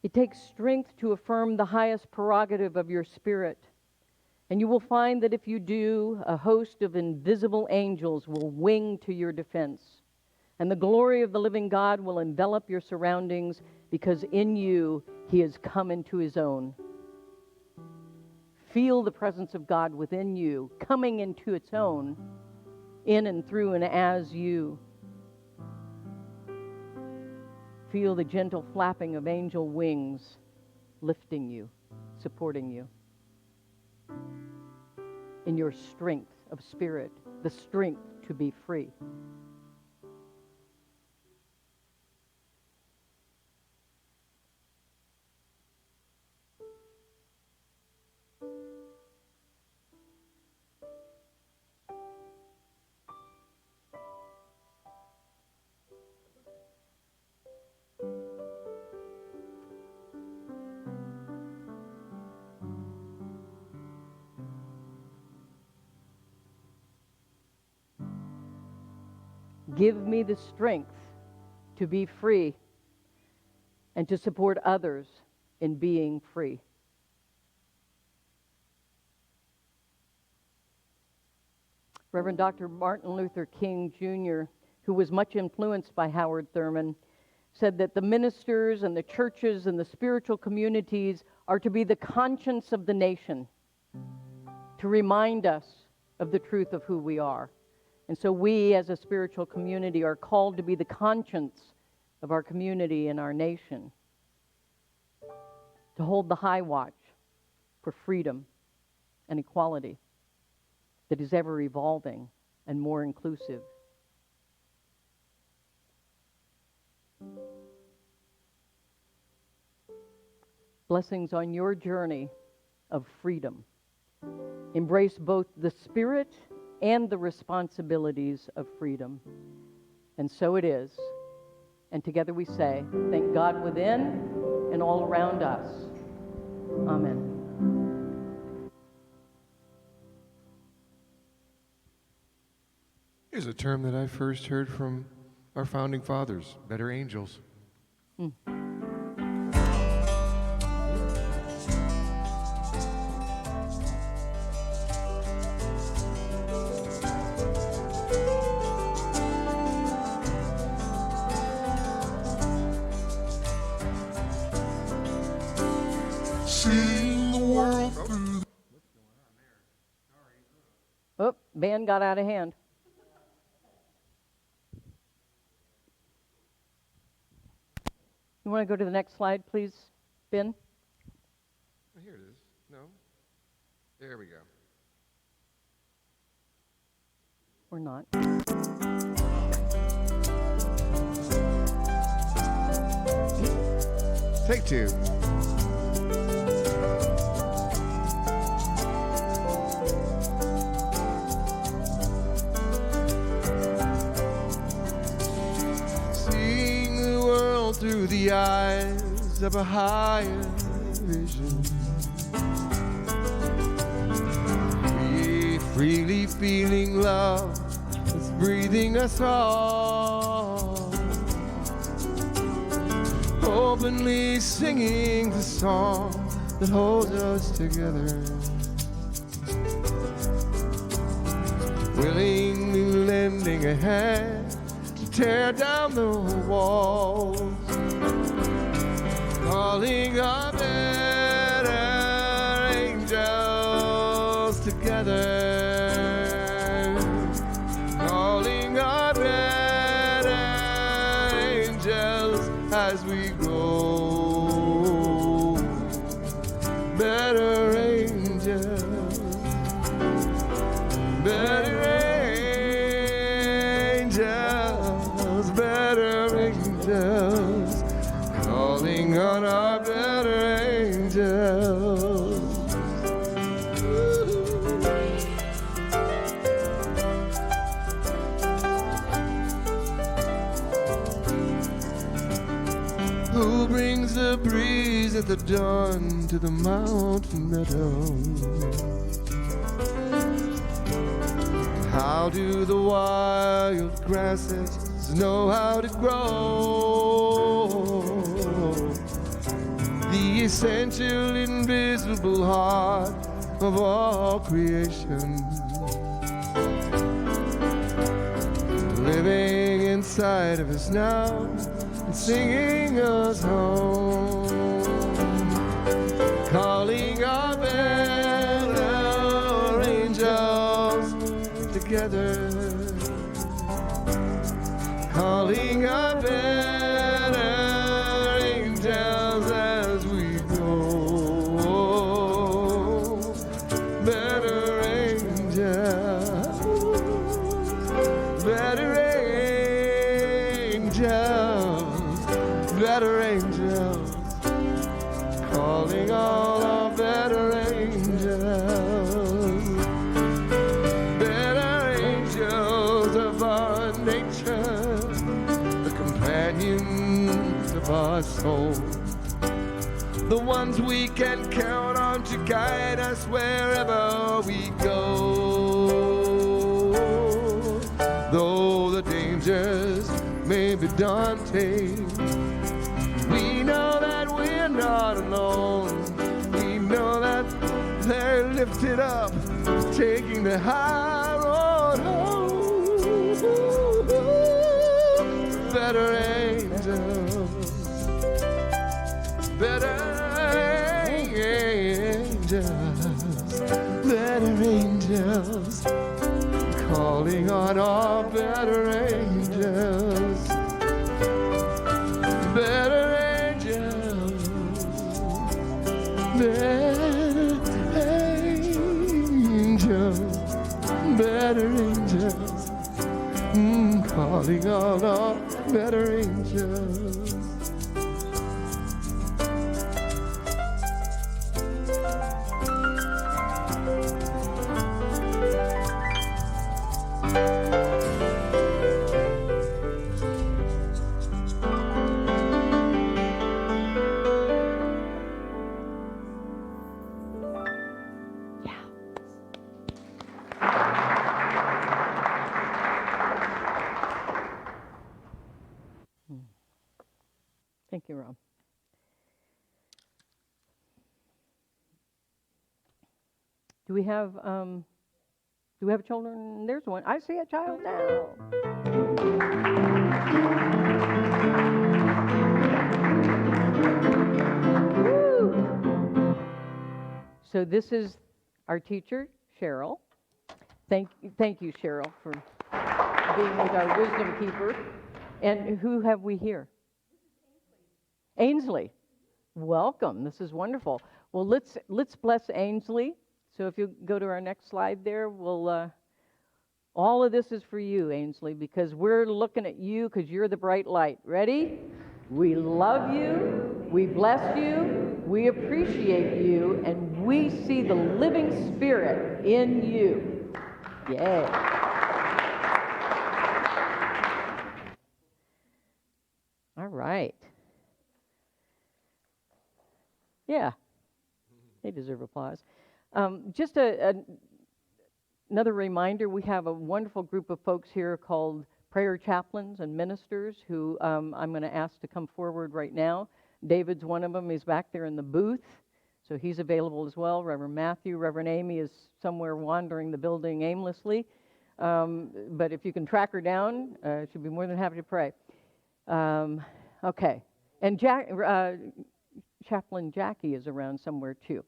It takes strength to affirm the highest prerogative of your spirit. And you will find that if you do, a host of invisible angels will wing to your defense. And the glory of the living God will envelop your surroundings, because in you he has come into his own. Feel the presence of God within you, coming into its own, in and through and as you. Feel the gentle flapping of angel wings, lifting you, supporting you. In your strength of spirit, the strength to be free. Give me the strength to be free and to support others in being free. Reverend Dr. Martin Luther King Jr., who was much influenced by Howard Thurman, said that the ministers and the churches and the spiritual communities are to be the conscience of the nation, to remind us of the truth of who we are. And so we, as a spiritual community, are called to be the conscience of our community and our nation, to hold the high watch for freedom and equality that is ever evolving and more inclusive. Blessings on your journey of freedom. Embrace both the spirit and the responsibilities of freedom. And so it is. And together we say, thank God within and all around us. Amen. Here's a term that I first heard from our founding fathers, better angels. Seeing the world through. Oh, band got out of hand. You want to go to the next slide, please, Ben? Oh, here it is. No? There we go. Or not? Take two. Seeing the world through the eyes of a higher vision. We freely feeling love that's breathing us all. Openly singing the song that holds us together. Willingly lending a hand to tear down the walls. Calling our better angels together. Calling our better angels as we go. Better angels, better angels, better angels, calling on our better angels. Who brings the breeze at the dawn to the mountain meadow? How do the wild grasses know how to grow? the essential invisible heart of all creation, living inside of us now and singing us home, calling our better angels together, calling our better angels as we go, better angels, better angels, better angels, calling all our better angels, better angels of our nature, the companions of our soul, the ones we can count on to guide us wherever we go. Though the dangers may be daunting, we know that we're not alone. We know that they're lifted up, taking the high road home. Better angels, better angels, better angels, calling on our better angels, better angels, better angels, better angels, calling on our better angels. Thank you, Rob. Do we have children? There's one. I see a child now. Woo! So this is our teacher, Cheryl. Thank you, Cheryl, for being with our wisdom keeper. And who have we here? Ainsley. Welcome. This is wonderful. Well, let's bless Ainsley. So if you go to our next slide there, we'll all of this is for you, Ainsley, because we're looking at you because you're the bright light. Ready? We love you. We bless you. We appreciate you, and we see the living spirit in you. Yay. All right. Yeah, they deserve applause. Just another reminder, we have a wonderful group of folks here called prayer chaplains and ministers who I'm going to ask to come forward right now. David's one of them. He's back there in the booth, so he's available as well. Reverend Matthew, Reverend Amy is somewhere wandering the building aimlessly. But if you can track her down, she'll be more than happy to pray. Okay. And Chaplain Jackie is around somewhere too.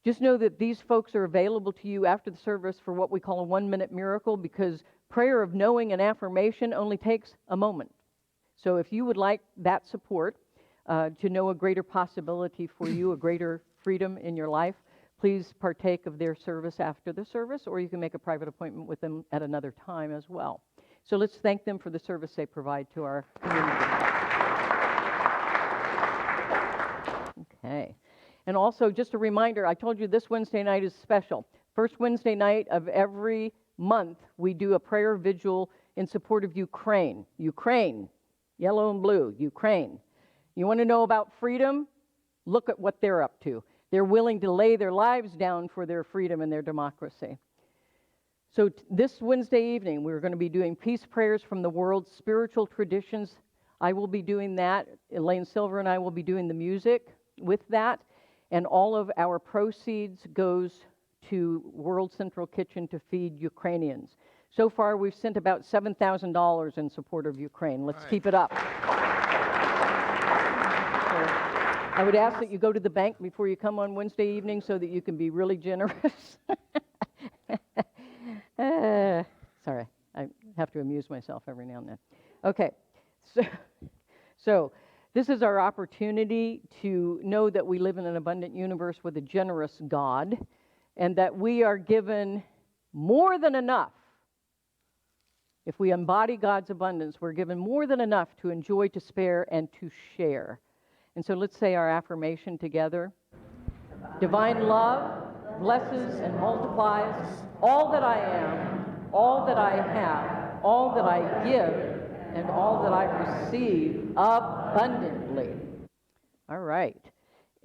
Just know that these folks are available to you after the service for what we call a 1-minute miracle, because prayer of knowing and affirmation only takes a moment. So if you would like that support to know a greater possibility for you, a greater freedom in your life, please partake of their service after the service, or you can make a private appointment with them at another time as well. So let's thank them for the service they provide to our community. Okay. And also, just a reminder, I told you this Wednesday night is special. First Wednesday night of every month, we do a prayer vigil in support of Ukraine. Ukraine, yellow and blue, Ukraine. You want to know about freedom? Look at what they're up to. They're willing to lay their lives down for their freedom and their democracy. So this Wednesday evening, we're going to be doing peace prayers from the world's spiritual traditions I will be doing that. Elaine Silver and I will be doing the music with that. And all of our proceeds goes to World Central Kitchen to feed Ukrainians. So far, we've sent about $7,000 in support of Ukraine. Let's keep it up. I would ask that you go to the bank before you come on Wednesday evening so that you can be really generous. Sorry, I have to amuse myself every now and then. Okay, so this is our opportunity to know that we live in an abundant universe with a generous God, and that we are given more than enough. If we embody God's abundance, we're given more than enough to enjoy, to spare, and to share. And so let's say our affirmation together. Divine love blesses and multiplies all that I am, all that I have, all that I give, and all that I receive abundantly. All right.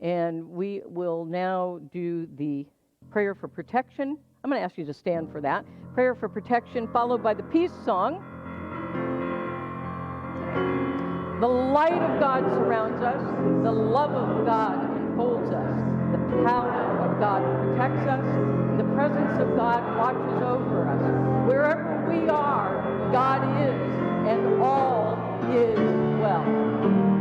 And we will now do the prayer for protection. I'm going to ask you to stand for that. Prayer for protection, followed by the peace song. The light of God surrounds us. The love of God enfolds us. The power of God protects us. And the presence of God watches over us. Wherever we are, God is, and all is well.